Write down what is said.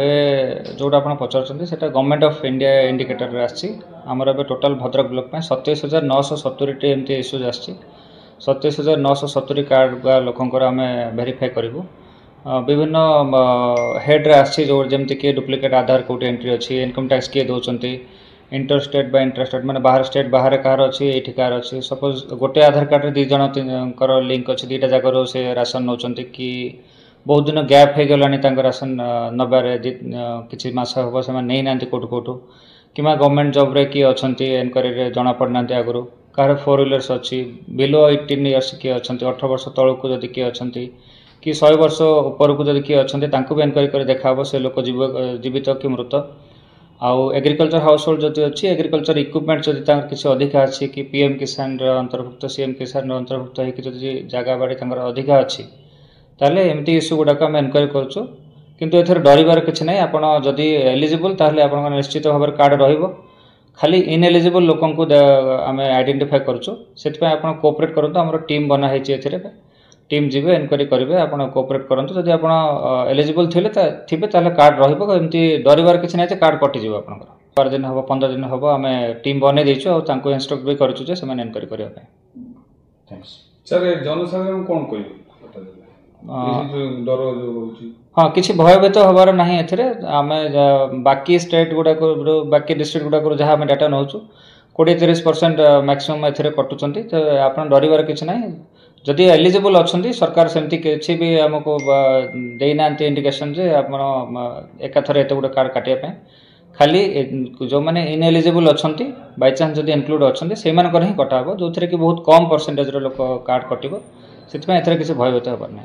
जोटा आप पचार से गवर्नमेंट ऑफ इंडिया इंडिकेटर आमर ए टोटाल भद्रक ब्लॉक में 27,970 एमती इश्यूज आसी 27,970 कार्ड लोकंर आम भेरीफाई करूँ विभिन्न हेड्रे आमती किए डुप्लिकेट आधार कौटे एंट्री अच्छी इनकम टैक्स किए दौरान इंटर स्टेट बा इंटर स्टेट मैंने बाहर स्टेट बाहर कहार अच्छी ये कहार अच्छी सपोज गोटे आधार कार्ड रे 2 जन लिंक अच्छी 2टा जगह से राशन नौ कि बहुत दिन गैप हो गला राशन नबारे किसी मस हम से नहीं ना कौटू कौटू कि गवर्नमेंट जॉब रे किए अच्छा एनक्वारी जना पड़ना आगु कह 4 व्हीलर्स अच्छी बिलो 18 इयर्स किए अच्छा 18 वर्ष तौक को जब किए अच्छा कि 100 वर्ष ऊपर को जब किए अच्छा भी एनक्वारी कर देखा से लोक जीवित कि मृत आउ एग्रीकल्चर हाउस होल्ड जब अच्छी एग्रीकल्चर इक्विपमेंट जब किसी अधिका अच्छी कि पीएम किसान अंतर्भुक्त सीएम किसान अंतर्भुक्त होगी जगह बाड़ी अधिका अच्छी ताले एमती इश्यू गुड़ाक आम एनक्वारी करूँ किंतु एथर डरबार किसी ना आप जदि एलिजिबल ताले आप निश्चित भाव कार्ड रहिबो खाली इनएलिजिबल लोकों को आम आइडेंटिफाई करूँ से आप कोऑपरेट करूँ आम टीम बना टीम जीवे एनक्वारी करेंगे आप कोऑपरेट करूँ जदि आप एलिजिबल थे कार्ड रमती डरबार किसी ना कार्ड कटिज आप 12 दिन हम 15 दिन हम आम टीम बन देचु और इंस्ट्रक्ट भी करूँ एनक्वारी करने सर जनसाधारण कौन कह हाँ किसी भयभीत हबार ना आम बाकी स्टेट गुड़ाक बाकी डिस्ट्रिक्ट गुड़ाक जहाँ आम डाटा नौ 20-30% मैक्सिमम ए कटुंट तो आप डरबार किसी ना जदि एलिजिबल अच्छा सरकार सेमती किसी भी आमको देना इंडिकेशन जे आप एकाथर एत गुटे कार्ड काटापी खाली जो मैंने इनएलिजिबल अच्छा बाय चांस जदि इनक्लूड अच्छा से ही कटा जो थे कि बहुत कम परसेंटेज लोक कार्ड कटो से किसी भयभीत हबार ना।